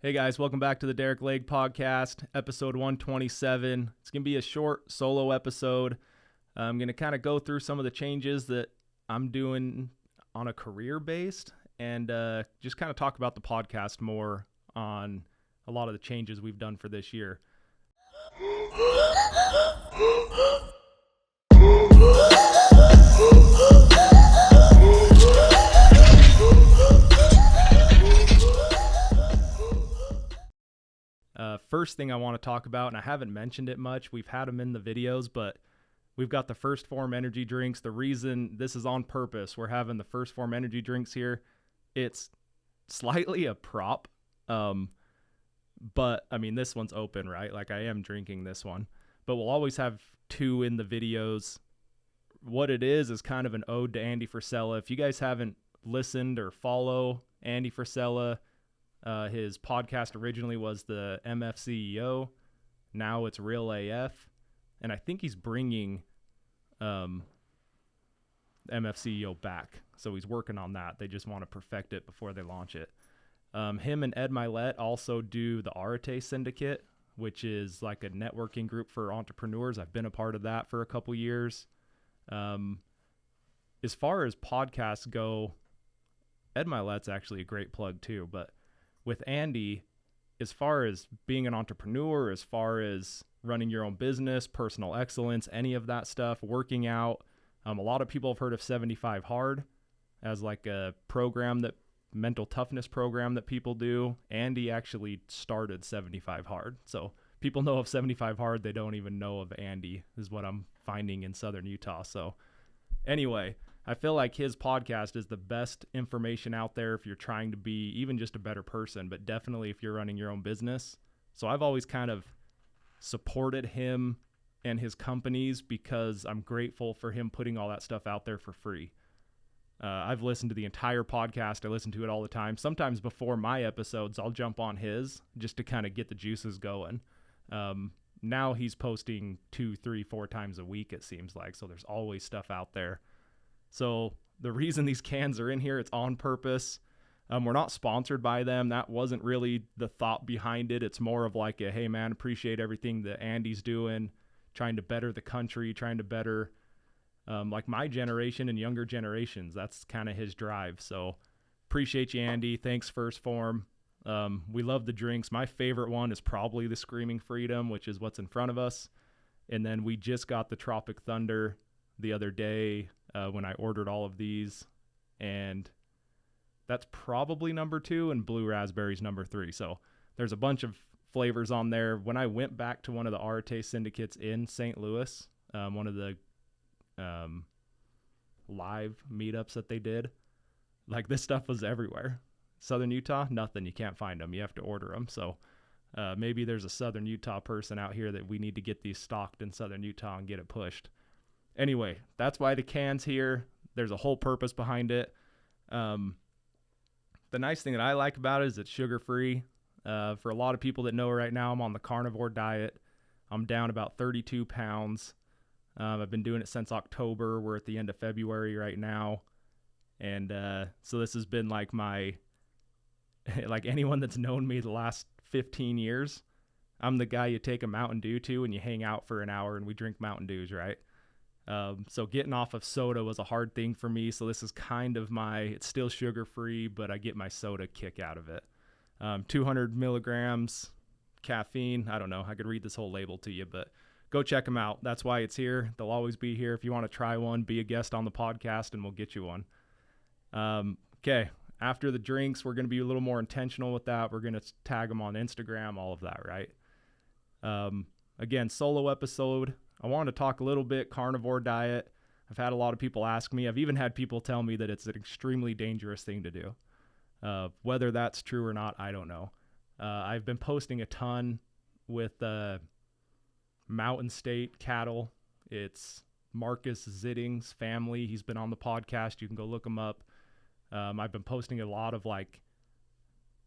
Hey guys, welcome back to the Derick Legg Podcast, episode 127. It's going to be a short solo episode. I'm going to kind of go through some of the changes that I'm doing on a career based and just kind of talk about the podcast more on a lot of the changes we've done for this year. First thing I want to talk about, and I haven't mentioned it much, we've had them in the videos, but we've got the First Form energy drinks. The reason this is on purpose, we're having the First Form energy drinks here. It's slightly a prop, but I mean, this one's open, right? Like I am drinking this one, but we'll always have two in the videos. What it is kind of an ode to Andy Frisella. If you guys haven't listened or follow Andy Frisella, his podcast originally was the MF CEO. Now it's Real AF. And I think he's bringing MF CEO back. So he's working on that. They just want to perfect it before they launch it. Him and Ed Milet also do the Arate Syndicate, which is like a networking group for entrepreneurs. I've been a part of that for a couple years. As far as podcasts go, Ed Milet's actually a great plug too, but with Andy, as far as being an entrepreneur, as far as running your own business, personal excellence, any of that stuff, working out, a lot of people have heard of 75 Hard as like a program, that mental toughness program that people do. Andy actually started 75 Hard. So people know of 75 Hard, they don't even know of Andy, is what I'm finding in Southern Utah. So anyway, I feel like his podcast is the best information out there if you're trying to be even just a better person, but definitely if you're running your own business. So I've always kind of supported him and his companies because I'm grateful for him putting all that stuff out there for free. I've listened to the entire podcast. I listen to it all the time. Sometimes before my episodes, I'll jump on his just to kind of get the juices going. Now he's posting 2, 3, 4 times a week, it seems like. So there's always stuff out there. So the reason these cans are in here, it's on purpose. We're not sponsored by them. That wasn't really the thought behind it. It's more of like a, hey man, appreciate everything that Andy's doing, trying to better the country, trying to better like my generation and younger generations. That's kind of his drive. So appreciate you, Andy. Thanks, First Form. We love the drinks. My favorite one is probably the Screaming Freedom, which is what's in front of us. And then we just got the Tropic Thunder the other day when I ordered all of these, and that's probably number 2, and Blue Raspberry's number 3. So there's a bunch of flavors on there. When I went back to one of the Arate syndicates in St. Louis, one of the live meetups that they did, like this stuff was everywhere. Southern Utah, nothing. You can't find them. You have to order them. So maybe there's a Southern Utah person out here that we need to get these stocked in Southern Utah and get it pushed. Anyway, that's why the can's here. There's a whole purpose behind it. The nice thing that I like about it is it's sugar-free. For a lot of people that know right now, I'm on the carnivore diet. I'm down about 32 pounds. I've been doing it since October. We're at the end of February right now. And so this has been like like anyone that's known me the last 15 years, I'm the guy you take a Mountain Dew to and you hang out for an hour and we drink Mountain Dews, right? So getting off of soda was a hard thing for me. So this is kind of it's still sugar-free, but I get my soda kick out of it. 200 milligrams caffeine. I don't know. I could read this whole label to you, but go check them out. That's why it's here. They'll always be here. If you want to try one, be a guest on the podcast and we'll get you one. Okay. After the drinks, we're going to be a little more intentional with that. We're going to tag them on Instagram, all of that, right? Again, solo episode. I wanted to talk a little bit carnivore diet. I've had a lot of people ask me. I've even had people tell me that it's an extremely dangerous thing to do. Whether that's true or not, I don't know. I've been posting a ton with Mountain State Cattle. It's Marcus Zitting's family. He's been on the podcast. You can go look him up. I've been posting a lot of like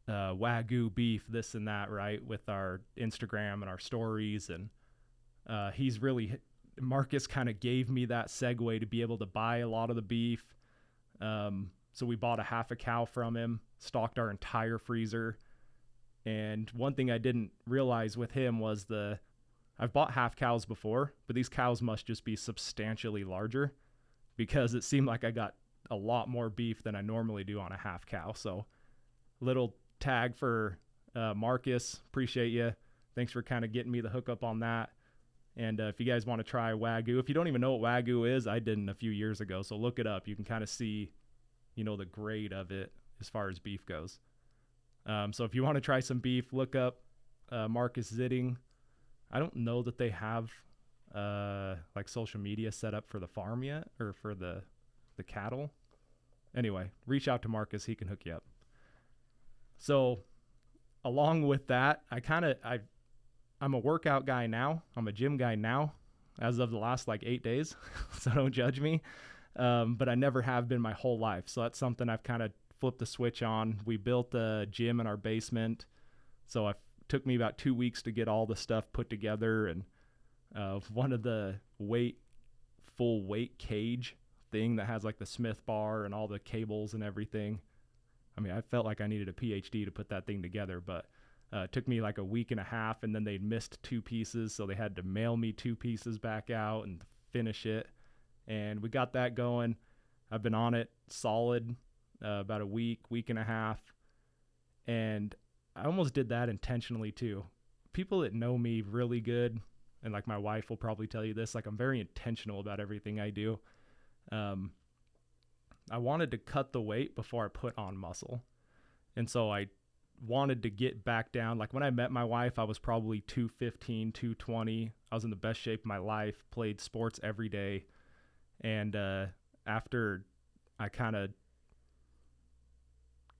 Wagyu beef, this and that, right, with our Instagram and our stories. And Marcus kind of gave me that segue to be able to buy a lot of the beef. So we bought a half a cow from him, stocked our entire freezer. And one thing I didn't realize with him was I've bought half cows before, but these cows must just be substantially larger, because it seemed like I got a lot more beef than I normally do on a half cow. So little tag for Marcus. Appreciate you. Thanks for kind of getting me the hookup on that. And if you guys want to try Wagyu, if you don't even know what Wagyu is, I didn't a few years ago. So look it up. You can kind of see, the grade of it as far as beef goes. So if you want to try some beef, look up Marcus Zitting. I don't know that they have like social media set up for the farm yet, or for the cattle. Anyway, reach out to Marcus. He can hook you up. So along with that, I'm a workout guy now. I'm a gym guy now, as of the last like 8 days. So don't judge me. But I never have been my whole life. So that's something I've kind of flipped the switch on. We built a gym in our basement. So it took me about 2 weeks to get all the stuff put together. And one of the full weight cage thing that has like the Smith bar and all the cables and everything. I mean, I felt like I needed a PhD to put that thing together, but it took me like a week and a half, and then they missed 2 pieces. So they had to mail me 2 pieces back out and finish it. And we got that going. I've been on it solid about a week and a half. And I almost did that intentionally too. People that know me really good, and like my wife will probably tell you this, like I'm very intentional about everything I do. I wanted to cut the weight before I put on muscle. And so I wanted to get back down. Like when I met my wife, I was probably 215, 220. I was in the best shape of my life, played sports every day. And after I kind of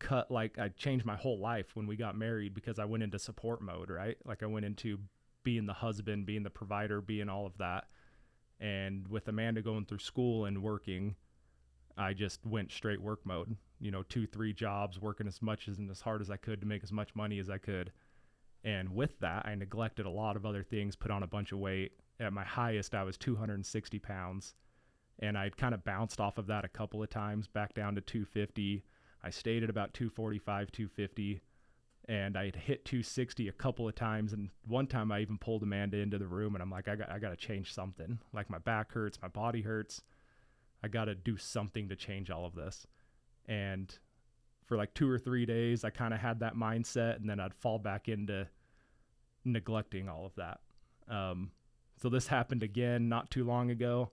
I changed my whole life when we got married, because I went into support mode, right? Like I went into being the husband, being the provider, being all of that. And with Amanda going through school and working, I just went straight work mode, 2-3 jobs, working as much and as hard as I could to make as much money as I could. And with that, I neglected a lot of other things, put on a bunch of weight. At my highest, I was 260 pounds. And I'd kind of bounced off of that a couple of times, back down to 250. I stayed at about 245, 250. And I hit 260 a couple of times. And one time I even pulled Amanda into the room, and I'm like, I got to change something. Like my back hurts, my body hurts. I got to do something to change all of this. And for like 2 or 3 days, I kind of had that mindset, and then I'd fall back into neglecting all of that. So this happened again not too long ago.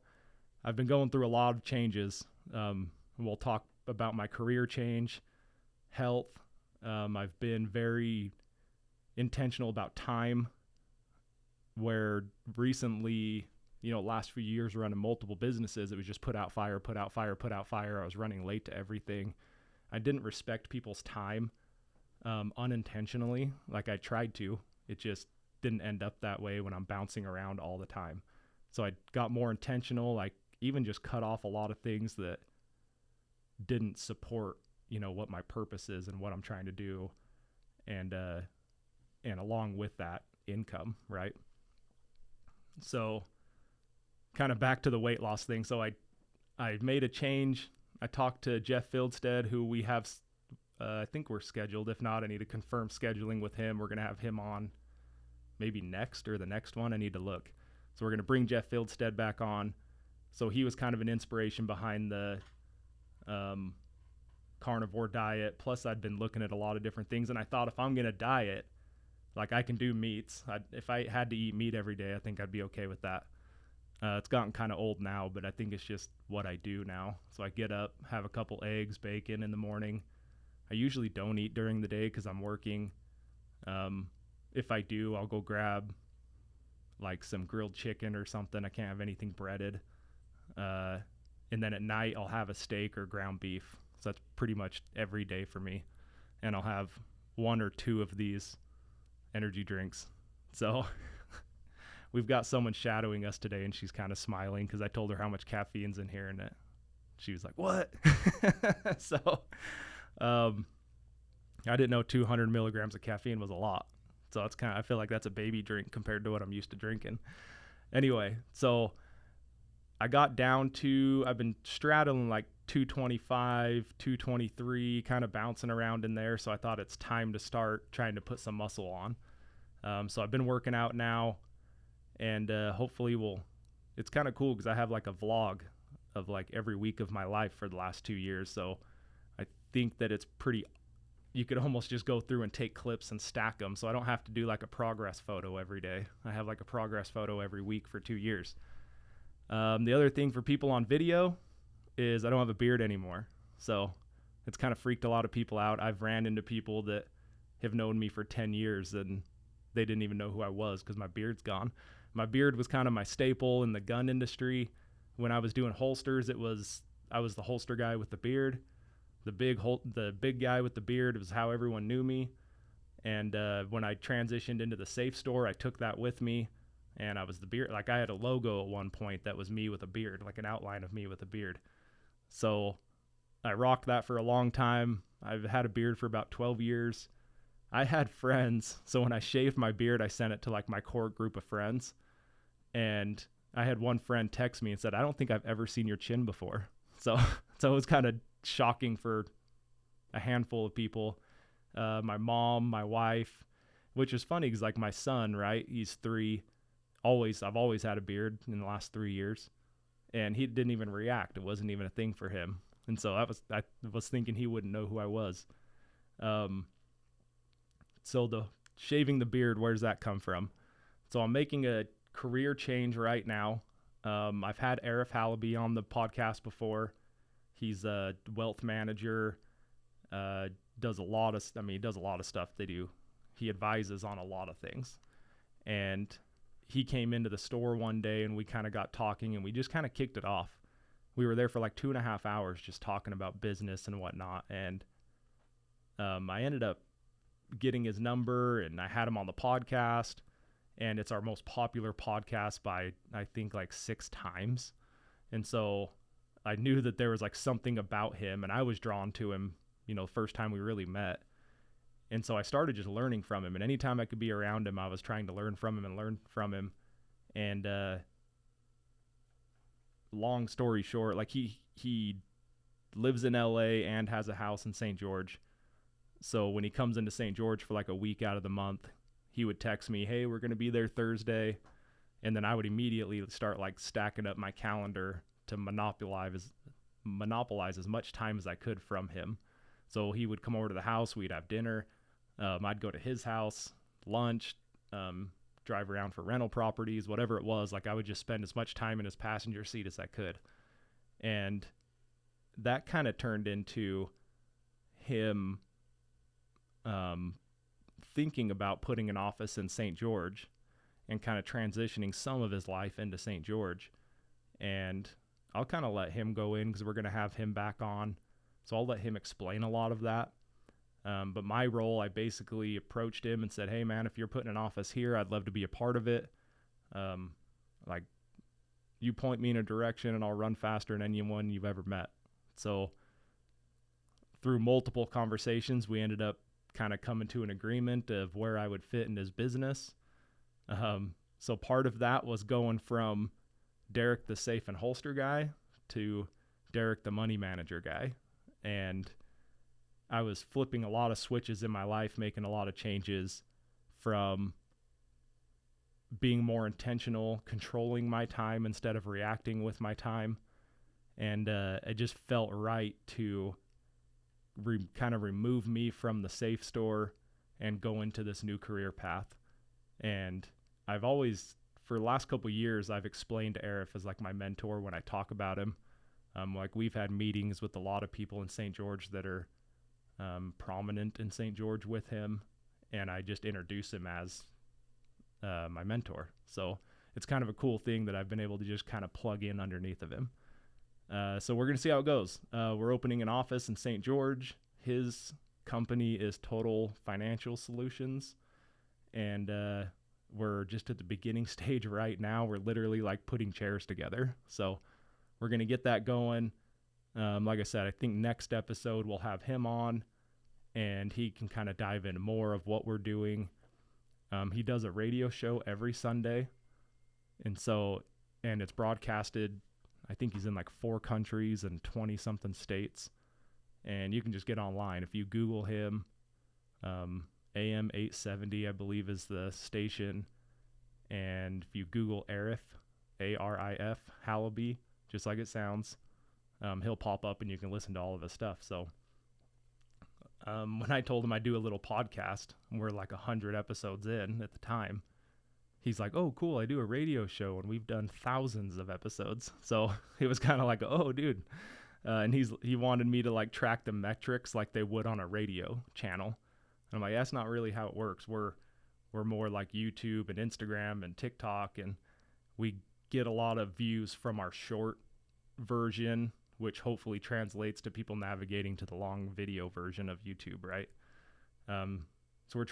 I've been going through a lot of changes. We'll talk about my career change, health. I've been very intentional about time, where recently, last few years running multiple businesses, it was just put out fire, put out fire, put out fire. I was running late to everything. I didn't respect people's time unintentionally, like I tried to. It just didn't end up that way when I'm bouncing around all the time. So I got more intentional, like even just cut off a lot of things that didn't support, what my purpose is and what I'm trying to do. And along with that, income, right? So kind of back to the weight loss thing. So I made a change. I talked to Jeff Fieldstead, who we have, I think we're scheduled. If not, I need to confirm scheduling with him. We're going to have him on maybe next or the next one. I need to look. So we're going to bring Jeff Fieldstead back on. So he was kind of an inspiration behind the carnivore diet. Plus I'd been looking at a lot of different things, and I thought if I'm going to diet, like I can do meats. If I had to eat meat every day, I think I'd be okay with that. It's gotten kind of old now, but I think it's just what I do now. So I get up, have a couple eggs, bacon in the morning. I usually don't eat during the day because I'm working. If I do, I'll go grab like some grilled chicken or something. I can't have anything breaded. And then at night, I'll have a steak or ground beef. So that's pretty much every day for me. And I'll have 1 or 2 of these energy drinks. So we've got someone shadowing us today, and she's kind of smiling because I told her how much caffeine's in here, and she was like, "What?" So I didn't know 200 milligrams of caffeine was a lot. So it's I feel like that's a baby drink compared to what I'm used to drinking. Anyway, so I got down to, I've been straddling like 225, 223, kind of bouncing around in there. So I thought it's time to start trying to put some muscle on. So I've been working out now, and hopefully it's kind of cool because I have like a vlog of like every week of my life for the last 2 years. So I think that it's you could almost just go through and take clips and stack them. So I don't have to do like a progress photo every day. I have like a progress photo every week for 2 years. The other thing for people on video is I don't have a beard anymore. So it's kind of freaked a lot of people out. I've ran into people that have known me for 10 years and they didn't even know who I was because my beard's gone. My beard was kind of my staple in the gun industry. When I was doing holsters, I was the holster guy with the beard. The big guy with the beard was how everyone knew me. And when I transitioned into the safe store, I took that with me, and I was the beard. Like I had a logo at one point that was me with a beard, like an outline of me with a beard. So I rocked that for a long time. I've had a beard for about 12 years. I had friends, so when I shaved my beard, I sent it to like my core group of friends. And I had one friend text me and said, "I don't think I've ever seen your chin before." So it was kind of shocking for a handful of people. My mom, my wife, which is funny because like my son, right? He's 3. I've always had a beard in the last 3 years, and he didn't even react. It wasn't even a thing for him. And so I was thinking he wouldn't know who I was. So the shaving the beard, where does that come from? So I'm making a career change right now. I've had Arif Halaby on the podcast before. He's a wealth manager, does a lot of stuff they do. He advises on a lot of things. And he came into the store one day and we kind of got talking and we just kind of kicked it off. We were there for like 2.5 hours just talking about business and whatnot. And I ended up getting his number and I had him on the podcast, and it's our most popular podcast by I think like 6 times. And so I knew that there was like something about him, and I was drawn to him, first time we really met. And so I started just learning from him, and anytime I could be around him, I was trying to learn from him. And long story short, like he lives in LA and has a house in St. George. So when he comes into St. George for like a week out of the month, he would text me, "Hey, we're going to be there Thursday." And then I would immediately start like stacking up my calendar to monopolize as much time as I could from him. So he would come over to the house, we'd have dinner. I'd go to his house, lunch, drive around for rental properties, whatever it was. Like I would just spend as much time in his passenger seat as I could. And that kind of turned into him thinking about putting an office in St. George and kind of transitioning some of his life into St. George. And I'll kind of let him go in because we're going to have him back on. So I'll let him explain a lot of that. But my role, I basically approached him and said, "Hey man, if you're putting an office here, I'd love to be a part of it. Like you point me in a direction and I'll run faster than anyone you've ever met." So through multiple conversations, we ended up kind of coming to an agreement of where I would fit in his business. So part of that was going from Derick the safe and holster guy to Derick the money manager guy. And I was flipping a lot of switches in my life, making a lot of changes from being more intentional, controlling my time instead of reacting with my time. And it just felt right to kind of remove me from the safe store and go into this new career path. And I've always, for the last couple of years, I've explained to Arif as like my mentor when I talk about him. Like we've had meetings with a lot of people in St. George that are prominent in St. George with him, and I just introduce him as my mentor. So it's kind of a cool thing that I've been able to just kind of plug in underneath of him. So we're going to see how it goes. We're opening an office in St. George. His company is Total Financial Solutions, and we're just at the beginning stage right now. We're literally like putting chairs together. So we're going to get that going. Like I said, I think next episode we'll have him on, and he can kind of dive into more of what we're doing. He does a radio show every Sunday, and it's broadcasted, I think he's in like 4 countries and 20 something states. And you can just get online. If you Google him, AM 870, I believe is the station. And if you Google Arif, A-R-I-F, Halaby, just like it sounds, he'll pop up and you can listen to all of his stuff. So when I told him I'd do a little podcast, we're like 100 episodes in at the time, he's like, oh, cool, I do a radio show, and we've done thousands of episodes. So it was kind of like, oh, dude. And he wanted me to like track the metrics like they would on a radio channel. And I'm like, that's not really how it works. We're more like YouTube and Instagram and TikTok, and we get a lot of views from our short version, which hopefully translates to people navigating to the long video version of YouTube, right? So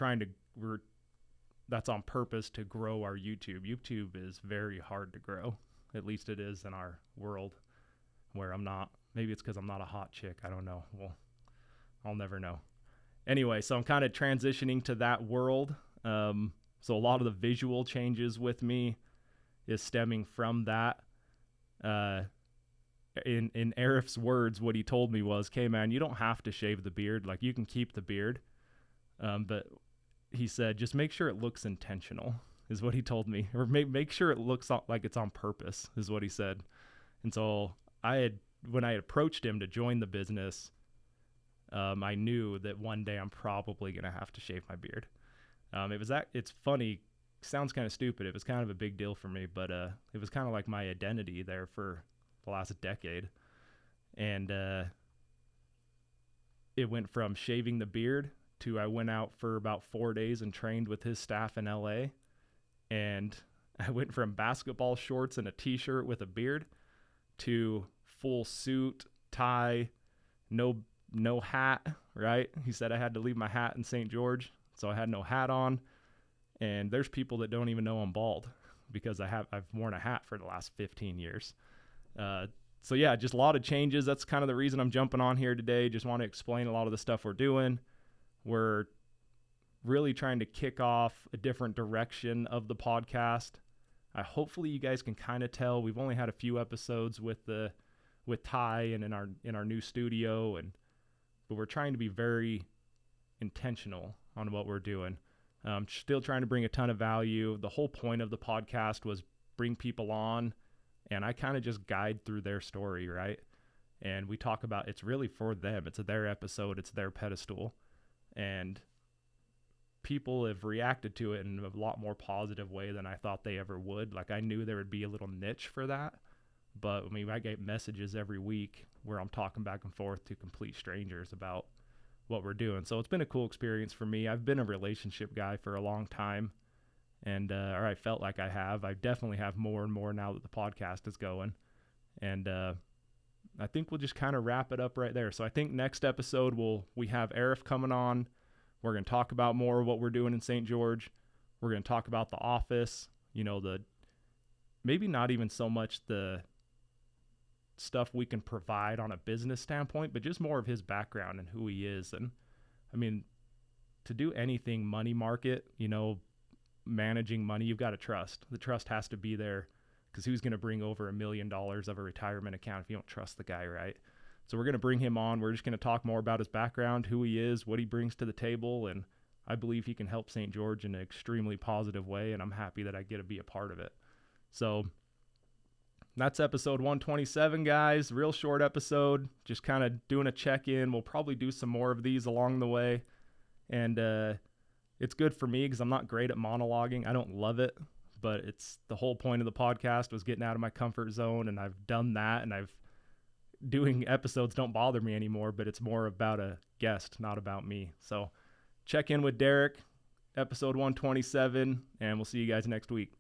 that's on purpose to grow our YouTube. YouTube is very hard to grow. At least it is in our world where I'm not. Maybe it's because I'm not a hot chick. I don't know. Well, I'll never know. Anyway, so I'm kind of transitioning to that world. So a lot of the visual changes with me is stemming from that. In Arif's words, what he told me was, okay, man, you don't have to shave the beard. Like, you can keep the beard. But he said, just make sure it looks intentional, is what he told me. Or make sure it looks like it's on purpose, is what he said. And so when I approached him to join the business, I knew that one day I'm probably going to have to shave my beard. It's funny, sounds kind of stupid. It was kind of a big deal for me, but it was kind of like my identity there for the last decade. And it went from shaving the beard to I went out for about 4 days and trained with his staff in LA. And I went from basketball shorts and a t-shirt with a beard to full suit, tie, no hat, right? He said I had to leave my hat in St. George, so I had no hat on. And there's people that don't even know I'm bald because I've worn a hat for the last 15 years. So yeah, just a lot of changes. That's kind of the reason I'm jumping on here today. Just want to explain a lot of the stuff we're doing. We're really trying to kick off a different direction of the podcast. Hopefully you guys can kind of tell we've only had a few episodes with Ty and in our new studio, but we're trying to be very intentional on what we're doing. Still trying to bring a ton of value. The whole point of the podcast was bring people on, and I kind of just guide through their story, right? And we talk about it's really for them. It's their episode. It's their pedestal. And people have reacted to it in a lot more positive way than I thought they ever would. Like, I knew there would be a little niche for that. But I mean, I get messages every week where I'm talking back and forth to complete strangers about what we're doing. So it's been a cool experience for me. I've been a relationship guy for a long time, or I felt like I have. I definitely have more and more now that the podcast is going. And I think we'll just kind of wrap it up right there. So I think next episode we have Arif coming on. We're going to talk about more of what we're doing in St. George. We're going to talk about the office, maybe not even so much the stuff we can provide on a business standpoint, but just more of his background and who he is. And I mean, to do anything money market, managing money, you've got to trust. The trust has to be there, because who's going to bring over $1 million of a retirement account if you don't trust the guy, right? So we're going to bring him on. We're just going to talk more about his background, who he is, what he brings to the table, and I believe he can help St. George in an extremely positive way, and I'm happy that I get to be a part of it. So that's episode 127, guys. Real short episode, just kind of doing a check-in. We'll probably do some more of these along the way, and it's good for me because I'm not great at monologuing. I don't love it, but it's the whole point of the podcast was getting out of my comfort zone, and I've done that, and doing episodes don't bother me anymore, but it's more about a guest, not about me. So check in with Derick, episode 127, and we'll see you guys next week.